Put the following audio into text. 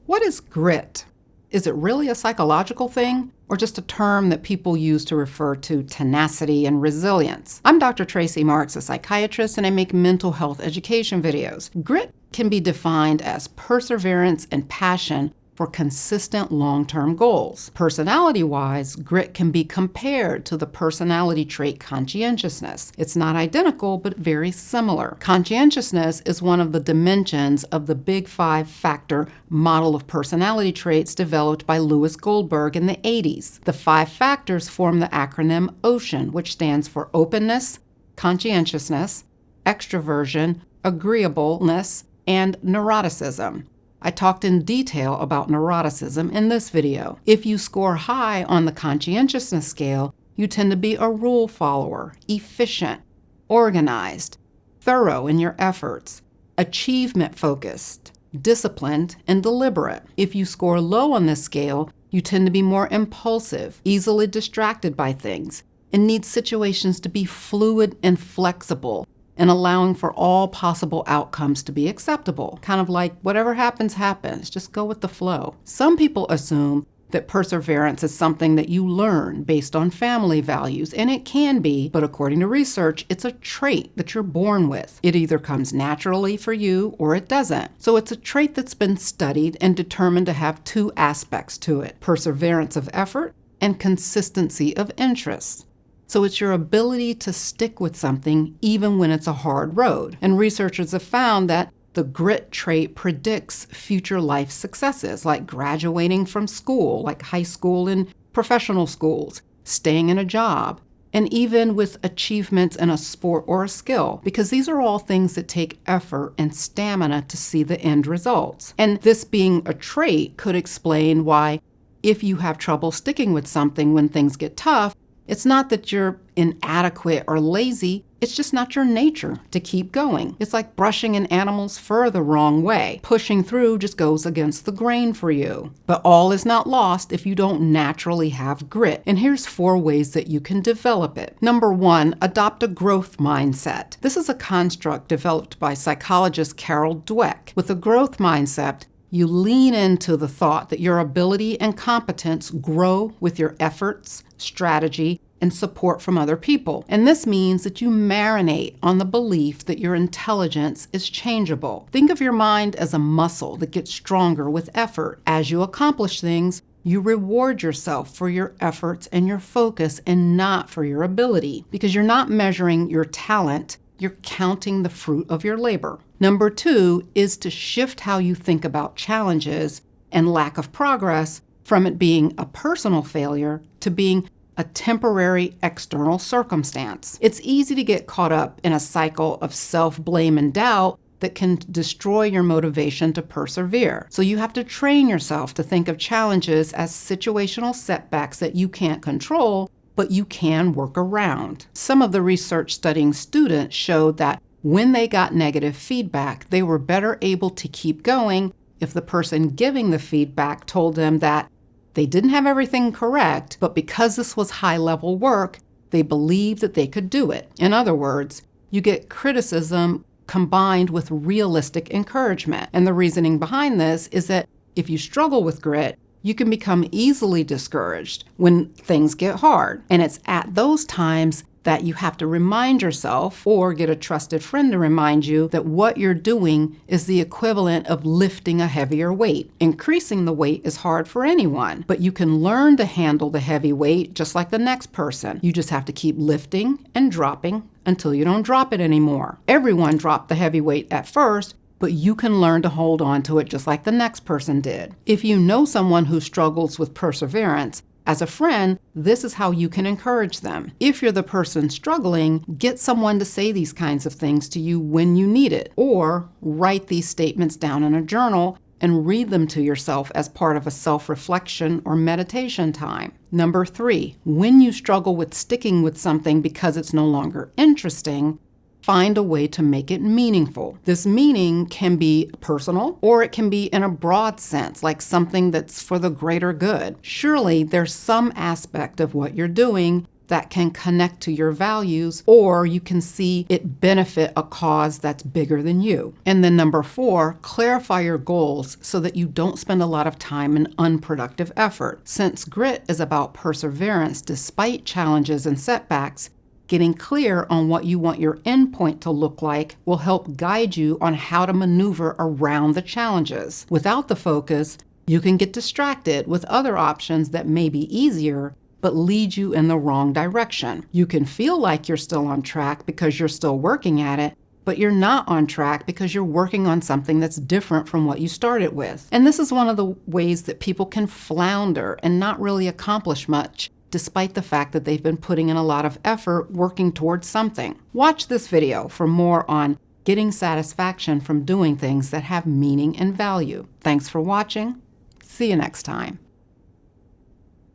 What is grit? Is it really a psychological thing or just a term that people use to refer to tenacity and resilience? I'm Dr. Tracy Marks, a psychiatrist, and I make mental health education videos. Grit can be defined as perseverance and passion for consistent long-term goals. Personality-wise, grit can be compared to the personality trait conscientiousness. It's not identical, but very similar. Conscientiousness is one of the dimensions of the Big Five factor model of personality traits developed by Louis Goldberg in the 80s. The 5 factors form the acronym OCEAN, which stands for openness, conscientiousness, extroversion, agreeableness, and neuroticism. I talked in detail about neuroticism in this video. If you score high on the conscientiousness scale, you tend to be a rule follower, efficient, organized, thorough in your efforts, achievement-focused, disciplined, and deliberate. If you score low on this scale, you tend to be more impulsive, easily distracted by things, and need situations to be fluid and flexible, and allowing for all possible outcomes to be acceptable. Kind of like whatever happens, happens. Just go with the flow. Some people assume that perseverance is something that you learn based on family values, and it can be, but according to research, it's a trait that you're born with. It either comes naturally for you or it doesn't. So it's a trait that's been studied and determined to have 2 aspects to it: perseverance of effort and consistency of interest. So it's your ability to stick with something even when it's a hard road. And researchers have found that the grit trait predicts future life successes, like graduating from school, like high school and professional schools, staying in a job, and even with achievements in a sport or a skill, because these are all things that take effort and stamina to see the end results. And this being a trait could explain why, if you have trouble sticking with something when things get tough, it's not that you're inadequate or lazy, it's just not your nature to keep going. It's like brushing an animal's fur the wrong way. Pushing through just goes against the grain for you. But all is not lost if you don't naturally have grit. And here's 4 ways that you can develop it. Number 1, adopt a growth mindset. This is a construct developed by psychologist Carol Dweck. With a growth mindset, you lean into the thought that your ability and competence grow with your efforts, strategy, and support from other people. And this means that you marinate on the belief that your intelligence is changeable. Think of your mind as a muscle that gets stronger with effort. As you accomplish things, you reward yourself for your efforts and your focus and not for your ability, because you're not measuring your talent, you're counting the fruit of your labor. Number 2 is to shift how you think about challenges and lack of progress from it being a personal failure to being a temporary external circumstance. It's easy to get caught up in a cycle of self-blame and doubt that can destroy your motivation to persevere. So you have to train yourself to think of challenges as situational setbacks that you can't control, but you can work around. Some of the research studying students showed that when they got negative feedback, they were better able to keep going if the person giving the feedback told them that they didn't have everything correct, but because this was high-level work, they believed that they could do it. In other words, you get criticism combined with realistic encouragement. And the reasoning behind this is that if you struggle with grit, you can become easily discouraged when things get hard. And it's at those times that you have to remind yourself, or get a trusted friend to remind you, that what you're doing is the equivalent of lifting a heavier weight. Increasing the weight is hard for anyone, but you can learn to handle the heavy weight just like the next person. You just have to keep lifting and dropping until you don't drop it anymore. Everyone dropped the heavy weight at first, but you can learn to hold on to it just like the next person did. If you know someone who struggles with perseverance, as a friend, this is how you can encourage them. If you're the person struggling, get someone to say these kinds of things to you when you need it, or write these statements down in a journal and read them to yourself as part of a self-reflection or meditation time. Number 3, when you struggle with sticking with something because it's no longer interesting, find a way to make it meaningful. This meaning can be personal, or it can be in a broad sense, like something that's for the greater good. Surely there's some aspect of what you're doing that can connect to your values, or you can see it benefit a cause that's bigger than you. And then number 4, clarify your goals so that you don't spend a lot of time in unproductive effort. Since grit is about perseverance despite challenges and setbacks, getting clear on what you want your endpoint to look like will help guide you on how to maneuver around the challenges. Without the focus, you can get distracted with other options that may be easier, but lead you in the wrong direction. You can feel like you're still on track because you're still working at it, but you're not on track because you're working on something that's different from what you started with. And this is one of the ways that people can flounder and not really accomplish much, despite the fact that they've been putting in a lot of effort working towards something. Watch this video for more on getting satisfaction from doing things that have meaning and value. Thanks for watching. See you next time.